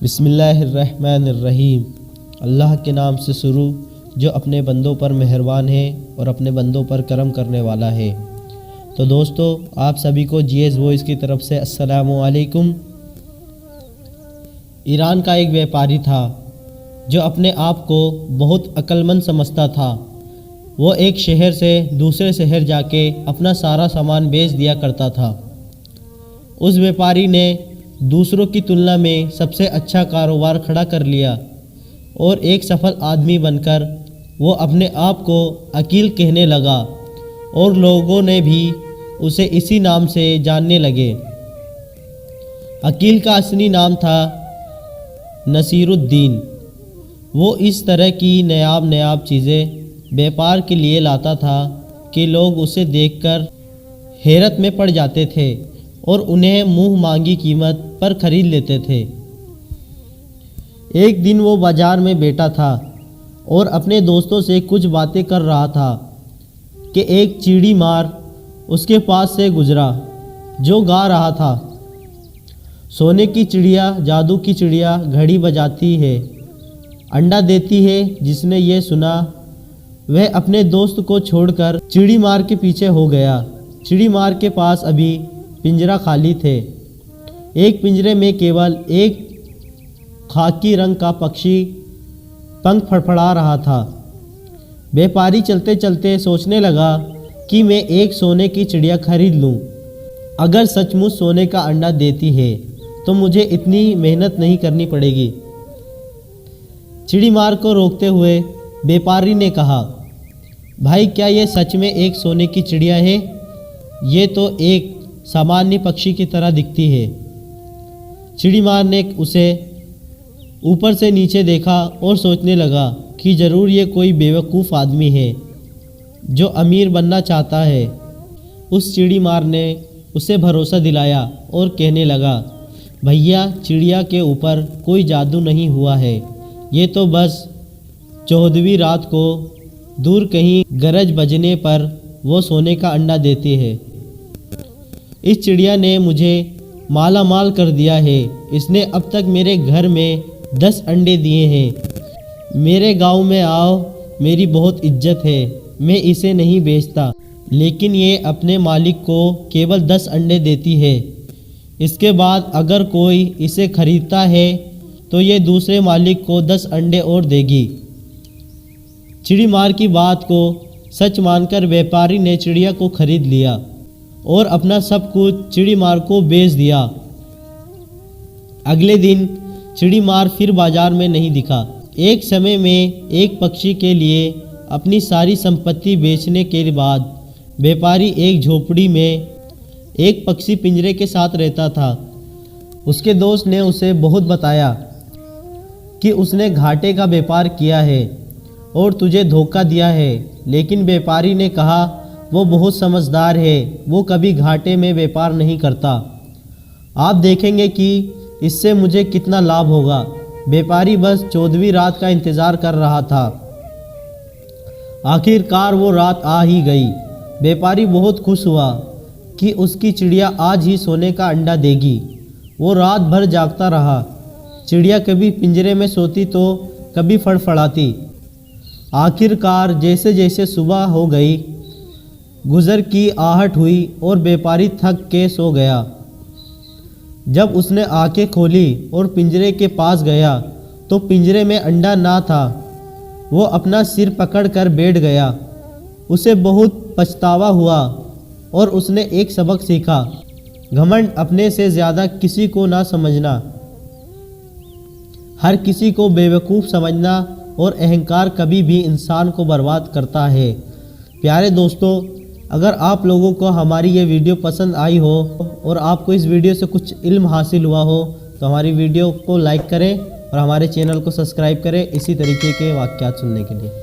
बिस्मिल्लाहिर्रहमानिर्रहीम। अल्लाह के नाम से शुरू जो अपने बंदों पर मेहरबान है और अपने बंदों पर करम करने वाला है। तो दोस्तों, आप सभी को जीएस वॉइस की तरफ से अस्सलामु अलैकुम। ईरान का एक व्यापारी था जो अपने आप को बहुत अक्लमंद समझता था। वो एक शहर से दूसरे शहर जाके अपना सारा सामान बेच दिया करता था। उस व्यापारी ने दूसरों की तुलना में सबसे अच्छा कारोबार खड़ा कर लिया और एक सफल आदमी बनकर वो अपने आप को अकील कहने लगा और लोगों ने भी उसे इसी नाम से जानने लगे। अकील का असली नाम था नसीरुद्दीन। वो इस तरह की नायाब चीज़ें व्यापार के लिए लाता था कि लोग उसे देखकर हैरत में पड़ जाते थे और उन्हें मुंह मांगी कीमत पर खरीद लेते थे। एक दिन वो बाजार में बैठा था और अपने दोस्तों से कुछ बातें कर रहा था कि एक चिड़ी मार उसके पास से गुजरा जो गा रहा था, सोने की चिड़िया जादू की चिड़िया घड़ी बजाती है, अंडा देती है। जिसने ये सुना वह अपने दोस्त को छोड़कर चिड़ी मार के पीछे हो गया। चिड़ी मार के पास अभी पिंजरा खाली थे। एक पिंजरे में केवल एक खाकी रंग का पक्षी पंख फड़फड़ा रहा था। व्यापारी चलते चलते सोचने लगा कि मैं एक सोने की चिड़िया खरीद लूं। अगर सचमुच सोने का अंडा देती है तो मुझे इतनी मेहनत नहीं करनी पड़ेगी। चिड़ी मार को रोकते हुए व्यापारी ने कहा, भाई क्या ये सच में एक सोने की चिड़िया है? ये तो एक सामान्य पक्षी की तरह दिखती है। चिड़ी मार ने उसे ऊपर से नीचे देखा और सोचने लगा कि ज़रूर ये कोई बेवकूफ़ आदमी है जो अमीर बनना चाहता है। उस चिड़ी मार ने उसे भरोसा दिलाया और कहने लगा, भैया चिड़िया के ऊपर कोई जादू नहीं हुआ है, ये तो बस 14वीं रात को दूर कहीं गरज बजने पर वो सोने का अंडा देती है। इस चिड़िया ने मुझे माला माल कर दिया है। इसने अब तक मेरे घर में 10 अंडे दिए हैं। मेरे गांव में आओ, मेरी बहुत इज्जत है। मैं इसे नहीं बेचता, लेकिन ये अपने मालिक को केवल 10 अंडे देती है। इसके बाद अगर कोई इसे खरीदता है तो ये दूसरे मालिक को 10 अंडे और देगी। चिड़ी मार की बात को सच मानकर व्यापारी ने चिड़िया को खरीद लिया और अपना सब कुछ चिड़ी मार को बेच दिया। अगले दिन चिड़ी मार फिर बाजार में नहीं दिखा। एक समय में एक पक्षी के लिए अपनी सारी संपत्ति बेचने के बाद व्यापारी एक झोपड़ी में एक पक्षी पिंजरे के साथ रहता था। उसके दोस्त ने उसे बहुत बताया कि उसने घाटे का व्यापार किया है और तुझे धोखा दिया है, लेकिन व्यापारी ने कहा वो बहुत समझदार है, वो कभी घाटे में व्यापार नहीं करता। आप देखेंगे कि इससे मुझे कितना लाभ होगा। व्यापारी बस 14वीं रात का इंतज़ार कर रहा था। आखिरकार वो रात आ ही गई। व्यापारी बहुत खुश हुआ कि उसकी चिड़िया आज ही सोने का अंडा देगी। वो रात भर जागता रहा। चिड़िया कभी पिंजरे में सोती तो कभी फड़फड़ाती। आखिरकार जैसे जैसे सुबह हो गई, गुजर की आहट हुई और व्यापारी थक के सो गया। जब उसने आंखें खोली और पिंजरे के पास गया तो पिंजरे में अंडा ना था। वो अपना सिर पकड़कर बैठ गया। उसे बहुत पछतावा हुआ और उसने एक सबक सीखा, घमंड अपने से ज़्यादा किसी को ना समझना, हर किसी को बेवकूफ़ समझना और अहंकार कभी भी इंसान को बर्बाद करता है। प्यारे दोस्तों, अगर आप लोगों को हमारी ये वीडियो पसंद आई हो और आपको इस वीडियो से कुछ इल्म हासिल हुआ हो तो हमारी वीडियो को लाइक करें और हमारे चैनल को सब्सक्राइब करें इसी तरीके के वाक़यात सुनने के लिए।